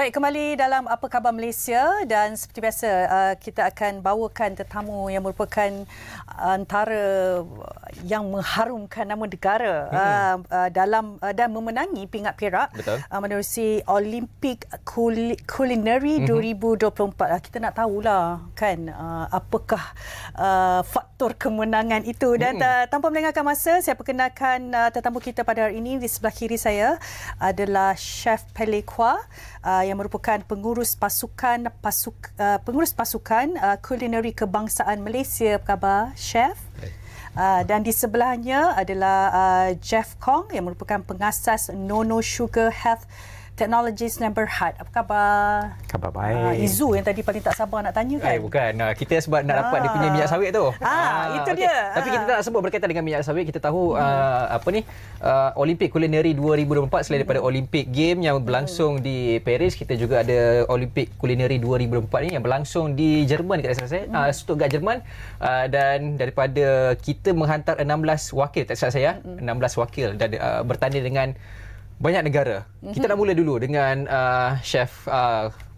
Baik, kembali dalam Apa Khabar Malaysia dan seperti biasa kita akan bawakan tetamu yang merupakan antara yang mengharumkan nama negara dalam dan memenangi pingat perak menerusi Olimpik Culinary 2024. Kita nak tahulah kan apakah faktor kemenangan itu dan tanpa melengahkan masa saya perkenalkan tetamu kita pada hari ini. Di sebelah kiri saya adalah Chef Pele Kwa yang merupakan pengurus pasukan kulineri kebangsaan Malaysia. Apa khabar, Chef? Dan di sebelahnya adalah Jeff Kong yang merupakan pengasas Nono Sugar Health Technologies dan Berhad. Apa khabar? Khabar baik. Izu yang tadi paling tak sabar nak tanya kan? Bukan. Kita sebab nak dapat dia punya minyak sawit tu. Itu dia. Tapi kita tak sebut berkaitan dengan minyak sawit. Kita tahu Olimpik Culinary 2024 selain daripada Olimpik Game yang berlangsung di Paris, kita juga ada Olimpik Culinary 2024 ni yang berlangsung di Jerman kat rasa saya, Stuttgart Jerman, dan daripada kita menghantar 16 wakil, tak salah saya, 16 wakil dan bertanding dengan banyak negara. Kita nak mula dulu dengan Chef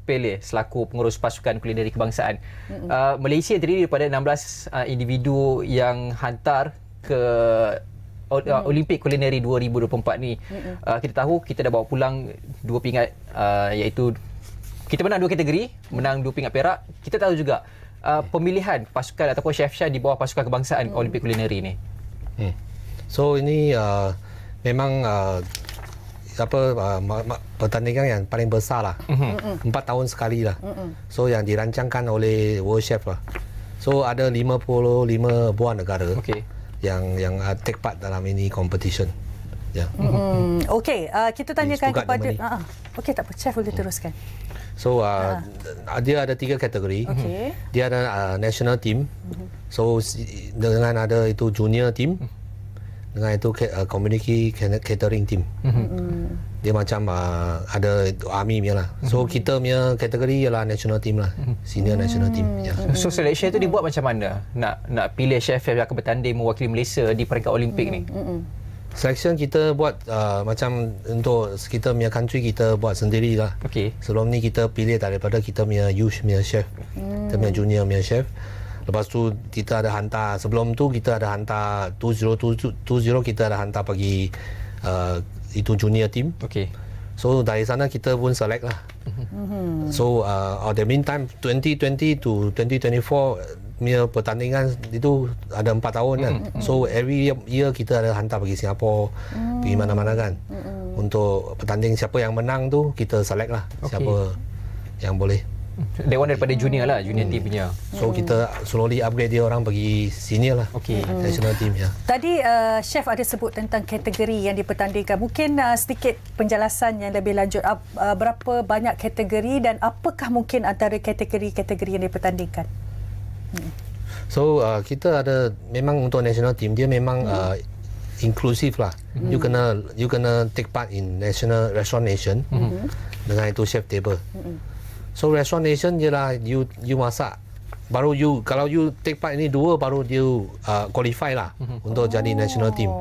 Pele selaku pengurus pasukan kulineri kebangsaan. Malaysia terdiri daripada 16 individu yang hantar ke Olimpik Culinary 2024 ni. Kita tahu kita dah bawa pulang 2 pingat, iaitu kita menang 2 kategori, menang 2 pingat perak. Kita tahu juga pemilihan pasukan ataupun chef-chef di bawah pasukan kebangsaan Olimpik Culinary ni. So ini memang pertandingan yang paling besar lah. 4 tahun sekali lah. So yang dirancangkan oleh World Chef lah. So ada 55 buah negara yang take part dalam ini competition. Okey, kita tanyakan kepada okey, tak apa, Chef boleh teruskan. So dia ada 3 kategori. Dia ada national team. So dengan ada itu junior team, dengan itu community catering team. Dia macam ada army punya lah. So kita punya kategori ialah national team lah, senior national team. So selection itu dibuat macam mana? Nak pilih chef yang akan bertanding mewakili Malaysia di peringkat Olimpik ni? Selection kita buat macam untuk kita punya country kita buat sendiri lah. Sebelum ni kita pilih daripada kita punya youth punya chef, kita punya junior punya chef. Lepas tu kita ada hantar, sebelum tu kita ada hantar 2020 kita ada hantar pergi itu junior team. So dari sana kita pun select lah. So the meantime 2020 to 2024 punya pertandingan itu ada 4 tahun kan. So every year kita ada hantar pergi Singapura, pergi mana-mana kan. Untuk pertanding siapa yang menang tu kita select lah, siapa yang boleh. Dewan daripada junior lah, junior team punya. So kita slowly upgrade dia orang pergi senior lah. National team Tadi Chef ada sebut tentang kategori yang dipertandingkan. Mungkin sedikit penjelasan yang lebih lanjut. Berapa banyak kategori dan apakah mungkin antara kategori-kategori yang dipertandingkan? So kita ada memang untuk national team dia memang inklusif lah. You kena take part in national restaurant nation dengan itu chef table. So restaurant nation ialah you masak, baru you kalau you take part ini 2 baru you qualify lah untuk jadi national team.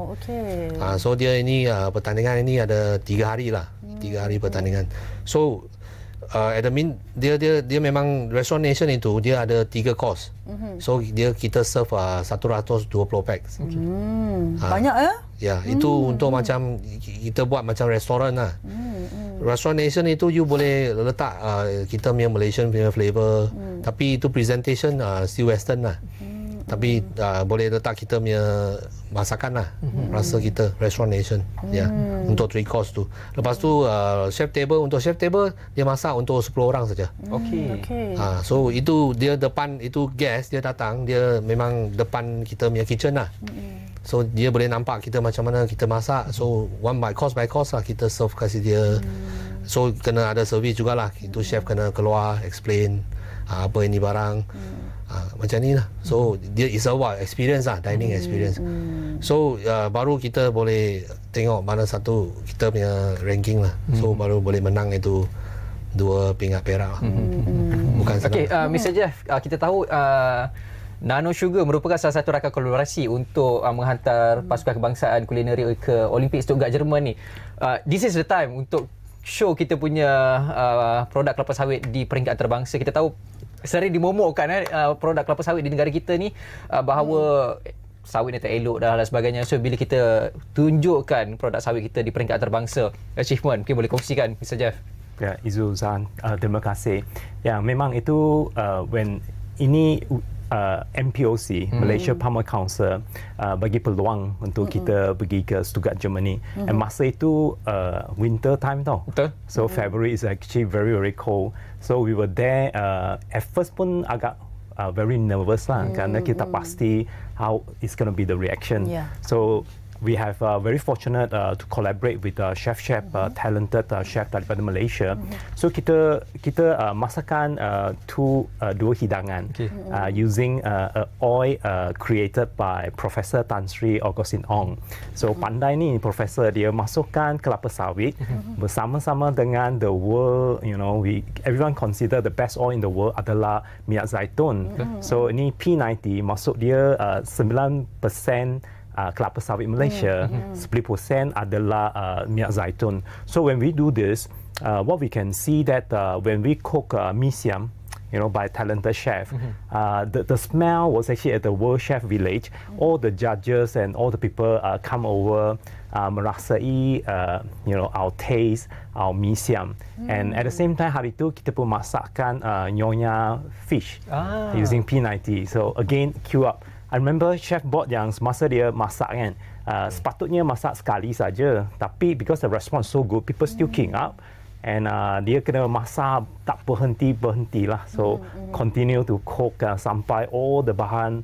So dia ini pertandingan ini ada 3 hari lah, 3 hari pertandingan. So at the dia memang restaurant nation itu dia ada 3 course. So kita serve 120 packs. Banyak ya? Ya, itu untuk macam kita buat macam restoran lah. Restaurant nation itu you boleh letak kita punya Malaysian punya flavor, tapi itu presentation still western lah. Tapi boleh letak kita punya masakan lah, rasa kita restaurant nation untuk 3 course tu. Lepas tu chef table, untuk chef table dia masak untuk 10 orang saja. So itu dia depan, itu guest dia datang, dia memang depan kita punya kitchen lah. So dia boleh nampak kita macam mana kita masak. So by course lah kita serve kasih dia. So kena ada service jugalah. Itu chef kena keluar explain apa ini barang. Macam ni lah. So dia is a experience lah, dining experience. So baru kita boleh tengok mana satu kita punya ranking lah. So baru boleh menang itu 2 pingat perak lah. Bukan senang. Mr. Jeff, kita tahu Nano Sugar merupakan salah satu rakan kolaborasi untuk menghantar pasukan kebangsaan kulineri ke Olimpik Stuttgart Jerman ni. This is the time untuk show kita punya produk kelapa sawit di peringkat antarabangsa. Kita tahu sering dimomokkan produk kelapa sawit di negara kita ni bahawa sawit ni tak elok dah dan sebagainya. So bila kita tunjukkan produk sawit kita di peringkat antarabangsa, achievement, mungkin boleh kongsikan Mr. Jeff. Ya, Izuzan, terima kasih. Ya, memang itu when ini MPOC, Malaysia Palm Oil Council, bagi peluang untuk kita pergi ke Stuttgart, Germany. And masa itu winter time tau. Betul. So February is actually very, very cold. So we were there, at first pun agak very nervous lah, kerana kita pasti how it's going to be the reaction. Yeah. So we have very fortunate to collaborate with chef talented chef daripada Malaysia. So kita masakkan dua hidangan using oil created by Professor Tan Sri Augustine Ong. So pandai ni professor, dia masukkan kelapa sawit bersama-sama dengan the world, everyone consider the best oil in the world adalah minyak zaitun. So ini P90 masuk dia 9% kelapa sawit Malaysia, 10% adalah minyak zaitun. So when we do this, what we can see that when we cook mee siam, by a talented chef, the smell was actually at the World Chef Village. All the judges and all the people come over, merasai, our taste, our mee siam. And at the same time, hari itu kita pun masakkan nyonya fish using P90. So again, queue up. I remember chef bot yang semasa dia masak kan, sepatutnya masak sekali saja, tapi because the response so good, people still queuing up, and dia kena masak tak berhenti lah. So continue to cook sampai all the bahan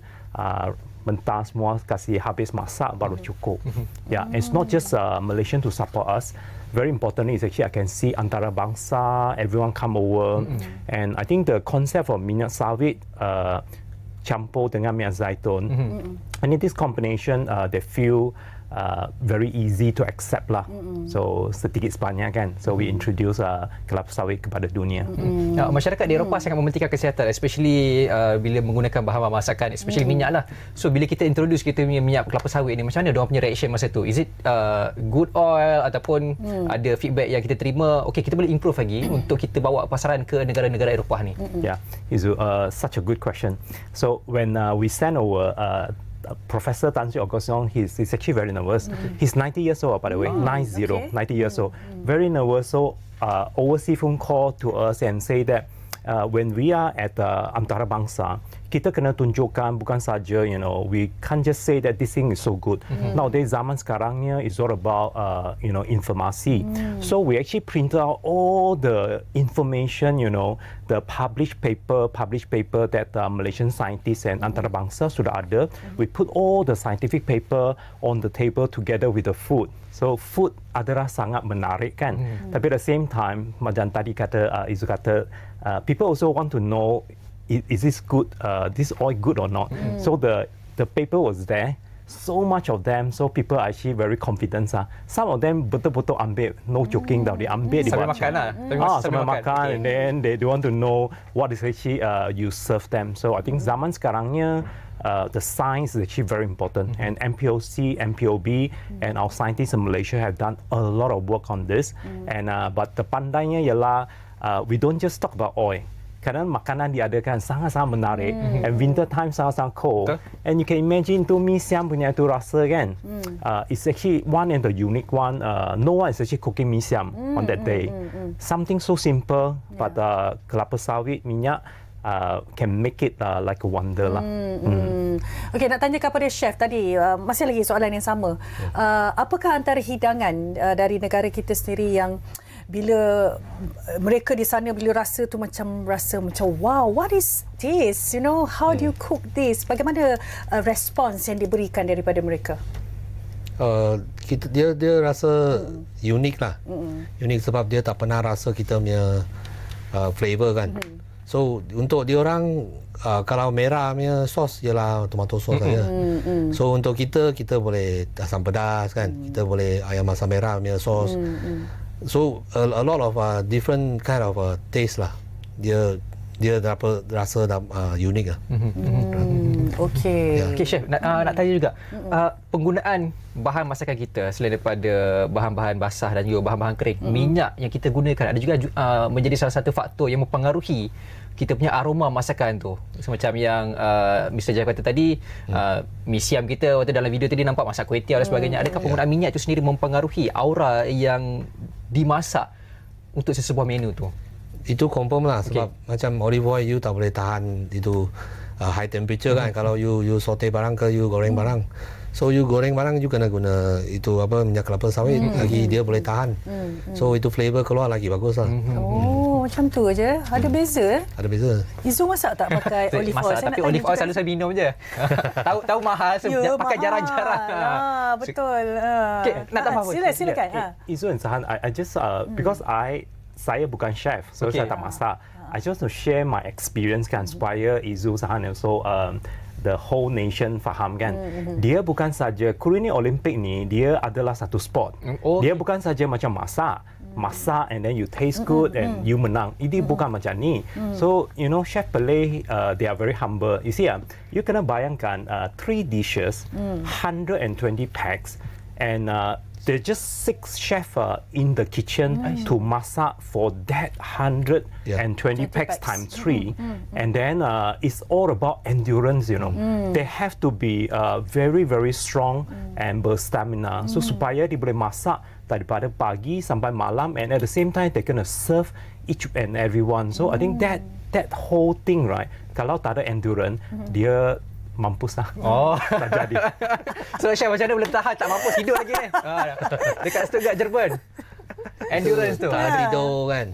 mentah semua kasih habis masak baru cukup. Yeah, it's not just Malaysian to support us. Very importantly is actually I can see antarabangsa, everyone come over, and I think the concept of minyak sawit campur dengan minyak zaitun. And in this combination, they feel very easy to accept lah. So sedikit sebanyak kan. So we introduce kelapa sawit kepada dunia. Masyarakat di Eropah sangat mementingkan kesihatan, especially bila menggunakan bahan masakan, especially minyak lah. So bila kita introduce kita punya minyak kelapa sawit ni, macam mana diorang punya reaction masa tu? Is it good oil ataupun ada feedback yang kita terima, okay kita boleh improve lagi untuk kita bawa pasaran ke negara-negara Eropah ni? Yeah, it's such a good question. So when we send over Professor Tan Sri Augustine, he's actually very nervous. He's 90 years old, by the way, 90 years old. Very nervous. So overseas phone call to us and say that when we are at antarabangsa, kita kena tunjukkan bukan saja, we can't just say that this thing is so good. Nowadays, zaman sekarangnya is all about, informasi. So we actually printed out all the information, the published paper that Malaysian scientists and antarabangsa sudah ada. We put all the scientific paper on the table together with the food. So food adalah sangat menarik kan. Tapi at the same time, macam tadi kata Izu kata, people also want to know, is this good? This oil good or not? So the paper was there, so much of them. So people are actually very confident. Some of them betul-betul ambil, no joking, they ambil Sambil dibaca. makan lah. Sambil makan, and then they want to know what is actually you serve them. So I think zaman sekarangnya, the science is actually very important, and MPOC, MPOB, and our scientists in Malaysia have done a lot of work on this. And but the pandainya ialah we don't just talk about oil. Kadang makanan diadakan sangat-sangat menarik, and winter time sangat-sangat cold. And you can imagine tu mee siam punya tu rasa kan. It's actually one and the unique one. No one is actually cooking mee siam on that day. Something so simple, but kelapa sawit minyak can make it like a wonder lah. Okey, nak tanya kepada chef tadi, masih lagi soalan yang sama. Apakah antara hidangan dari negara kita sendiri yang bila mereka di sana bila rasa tu macam wow, what is this? How do you cook this? Bagaimana respons yang diberikan daripada mereka? Dia rasa unik lah. Unik sebab dia tak pernah rasa kita punya flavor kan. So untuk dia orang kalau merah punya sos ialah tomato sauce saja. So untuk kita boleh asam pedas kan. Kita boleh ayam masak merah punya sos. So a lot of different kind of taste lah. Dia dapat rasa unik lah. Okey. Okey chef, nak tanya juga penggunaan bahan masakan kita selain daripada bahan-bahan basah dan juga bahan-bahan kering, minyak yang kita gunakan ada juga menjadi salah satu faktor yang mempengaruhi kita punya aroma masakan tu. Semacam yang Mr. Jai kata tadi, mi siam kita waktu dalam video tadi nampak masak kuih tiaw dan sebagainya. Adakah penggunaan minyak itu sendiri mempengaruhi aura yang dimasak untuk sesebuah menu tu? Itu confirm lah sebab macam olive oil you tak boleh tahan itu high temperature kan. Kalau you saute barang ke you goreng barang. So you goreng barang you kena guna itu minyak kelapa sawit lagi dia boleh tahan. So itu flavor keluar lagi bagus lah. Oh, macam tu aje. Ada beza. Ada beza. Izu masak tak pakai olive oil? Masak, tapi olive oil selalu saya minum je. tahu mahal, so pakai jarang-jarang. Betul. Okay, nak tambah apa? Silakan. Izu and Sahan, I just because saya bukan chef, so saya tak masak. I just want to share my experience kan supaya Izu, Sahan also the whole nation faham kan. Dia bukan saja kuliner Olimpik ni, dia adalah satu sport. Dia bukan saja macam masak and then you taste good and you menang. Ini bukan macam ni. So you know Chef Pelay, they are very humble. You see you kena bayangkan 3 dishes, 120 packs and there's just 6 chefs in the kitchen to masak for that 120 packs times 3. And then it's all about endurance, you know. They have to be very, very strong and berstamina. So supaya dia boleh masak daripada pagi sampai malam and at the same time they gonna serve each and everyone. So I think that whole thing, right, kalau tak ada endurance, dia mampus lah. Tak jadi. So Chef macam mana boleh tahan tak mampus hidup lagi ni? Dekat Stuttgart, Jerman. Endurance tu. Tak tidur kan.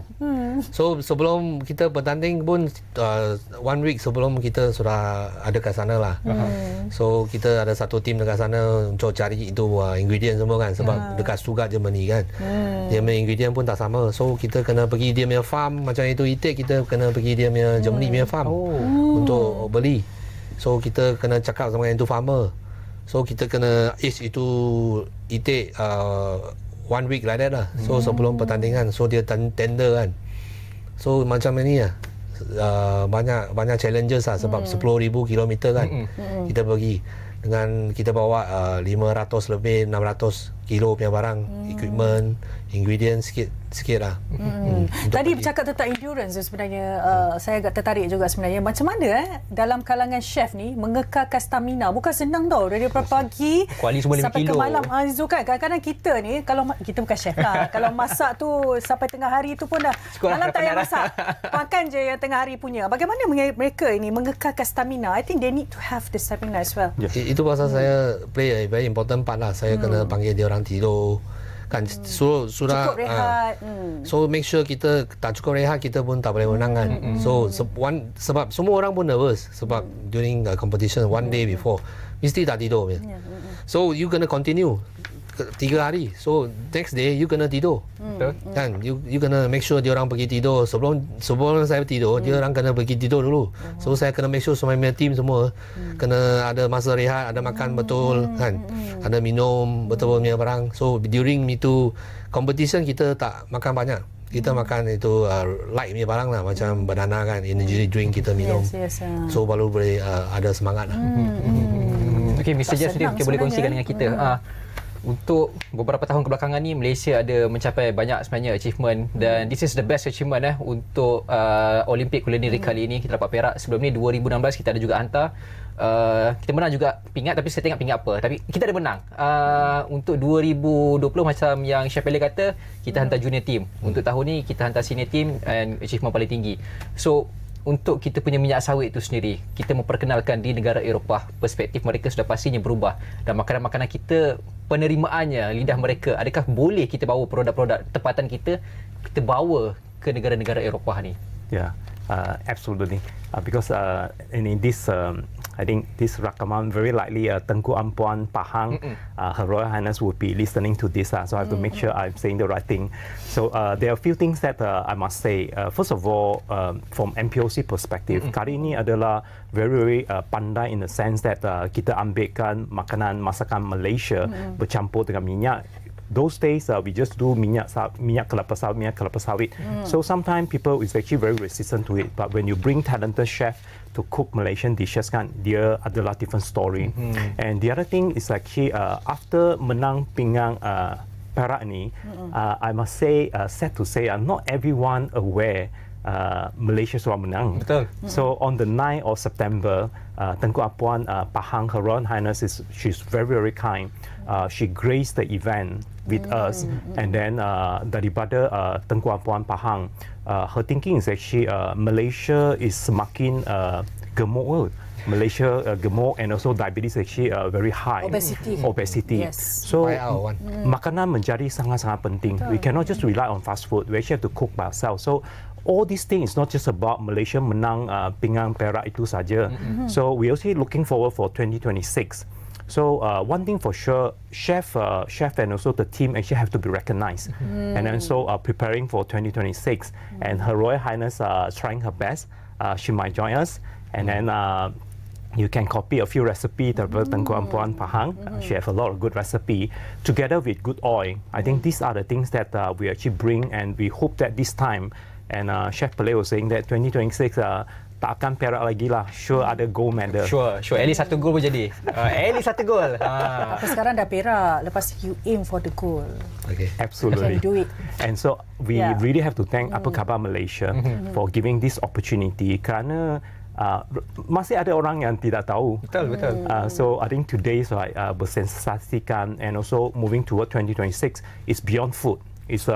So sebelum kita bertanding pun 1 week sebelum kita sudah ada kat sana lah. So kita ada satu tim dekat sana untuk cari itu ingredient semua kan. Sebab dekat Stuttgart Germany kan. Dia punya ingredient pun tak sama. So kita kena pergi dia punya farm. Macam itu itik kita kena pergi dia punya Germany punya farm untuk beli. So kita kena cakap sama yang itu farmer. So kita kena age itu itik 1 week like that lah. So sebelum pertandingan. So dia tender kan. So macam ni lah. Banyak challenges lah. Sebab 10,000 kilometer kan. Kita pergi. Dengan kita bawa 500 lebih 600 kilo punya barang, equipment, ingredient sikit lah. Tadi bercakap tentang endurance sebenarnya, saya agak tertarik juga sebenarnya. Macam mana dalam kalangan chef ni mengekalkan stamina? Bukan senang tau. Dari pagi Kuali semua 5 sampai kilo. ke malam. Zul kan, kadang-kadang kita ni, kalau kita bukan chef lah. Kalau masak tu sampai tengah hari tu pun dah malam tak payah masak. Makan je yang tengah hari punya. Bagaimana mereka ini mengekalkan stamina? I think they need to have the stamina as well. Itu pasal saya play a very important part lah. Saya kena panggil dia orang tidur kan. Sudah Cukup rehat. So make sure kita tak cukup rehat, kita pun tak boleh menang kan. So sebab semua orang pun nervous sebab during the competition 1 day before mesti tak tidur. So you kena continue 3 hari. So next day you kena tidur. Kan you kena make sure dia orang pergi tidur sebelum saya tidur, dia orang kena pergi tidur dulu. So saya kena make sure semua team semua kena ada masa rehat, ada makan betul kan. Ada minum betul punya barang. So during itu competition kita tak makan banyak. Kita makan itu light punya barang lah, macam banana kan, energy drink kita minum. So baru boleh ada semangat lah. Okay, Mr. Jai sendiri mungkin boleh kongsikan dengan kita. Untuk beberapa tahun kebelakangan ni Malaysia ada mencapai banyak sebenarnya achievement dan this is the best achievement untuk Olimpik Culinary kali ini. Kita dapat perak. Sebelum ni 2016 kita ada juga hantar. Kita menang juga pingat, tapi saya tengok pingat apa. Tapi kita ada menang. Untuk 2020 macam yang Chef Pelay kata, kita hantar junior team. Untuk tahun ni kita hantar senior team and achievement paling tinggi. So untuk kita punya minyak sawit itu sendiri, kita memperkenalkan di negara Eropah, perspektif mereka sudah pastinya berubah dan makanan-makanan kita, penerimaannya, lidah mereka, adakah boleh kita bawa produk-produk tempatan kita bawa ke negara-negara Eropah ni? Yeah, absolutely. Because in this, I think this rakaman very likely Tengku Ampuan Pahang, Her Royal Highness would be listening to this. So I have to make sure I'm saying the right thing. So there are a few things that I must say. First of all, from MPOC perspective, kali ini adalah very pandai in the sense that kita ambilkan makanan masakan Malaysia bercampur dengan minyak those days we just do minyak kelapa sawit. So sometimes people is actually very resistant to it. But when you bring talented chef to cook Malaysian dishes kan, dia adalah different story. And the other thing is actually after menang pinggang Perak ni, I must say, sad to say, not everyone aware Malaysia sudah menang. Betul. So on the 9th of September, Tengku Apuan Pahang, Her Royal Highness, she's very, very kind. She graced the event with us. And then daripada Tengku Apuan Pahang, her thinking is actually Malaysia is semakin gemuk. Malaysia gemuk, and also diabetes actually very high. Obesity. Yes. So YR1. makanan menjadi sangat-sangat penting. We cannot just rely on fast food. We actually have to cook by ourselves. So all these things is not just about Malaysia menang pinggang Perak itu saja. So we also looking forward for 2026. So one thing for sure, chef and also the team actually have to be recognized. And then so preparing for 2026. And Her Royal Highness trying her best. She might join us. And then you can copy a few recipes daripada Tengku Apuan Pahang. She have a lot of good recipe together with good oil. I think these are the things that we actually bring, and we hope that this time, and Chef Pillay was saying that 2026 tak akan Perak lagi lah. Sure ada gold medal. Sure. At least 1 gol pun jadi. At least 1 gol. Apa sekarang dah Perak, lepas you aim for the goal. Okay. Absolutely. You can do it. And so we really have to thank Apa Khabar Malaysia for giving this opportunity, kerana masih ada orang yang tidak tahu. Betul. So I think today's bersensasikan, and also moving toward 2026 is beyond food. It's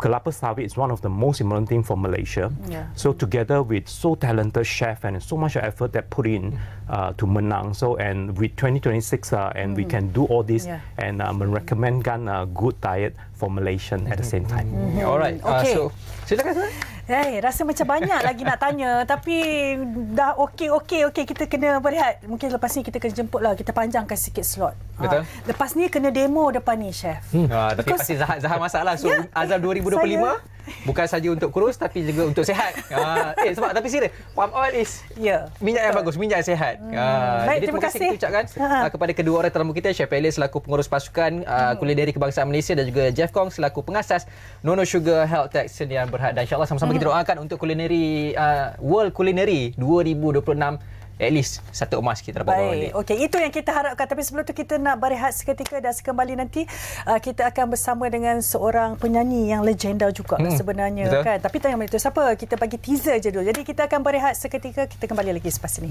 kelapa sawit is one of the most important thing for Malaysia. Yeah. So together with so talented chef and so much effort that put in to menang. So and with 2026 and we can do all this and merecommendkan good diet for Malaysian at the same time. Alright. Okay. So silakan. Rasa macam banyak lagi nak tanya, tapi dah okey kita kena berehat. Mungkin lepas ni kita kena jemput lah, kita panjangkan sikit slot. Betul. Lepas ni kena demo depan ni, chef. Tapi pasti Zahar masalah. So Azam 2025 bukan saja untuk kurus tapi juga untuk sihat. Sebab tapi serius, palm oil is minyak yang bagus, minyak yang sihat. Baik, Jadi terima kasih kita ucapkan kepada kedua orang tetamu kita, Chef Pillay selaku pengurus pasukan kulineri kebangsaan Malaysia, dan juga Jeff Kong selaku pengasas Nono Sugar Health Tech Sdn Bhd. Dan insyaAllah sama-sama kita doakan untuk kulineri World Culinary 2026, at least 1 emas kita dapat bawa balik. Okey, itu yang kita harapkan. Tapi sebelum tu kita nak berehat seketika, dan sekembali nanti kita akan bersama dengan seorang penyanyi yang legenda juga sebenarnya. Betul. Kan. Tapi tanya itu siapa? Kita bagi teaser je dulu. Jadi kita akan berehat seketika, kita kembali lagi selepas ini.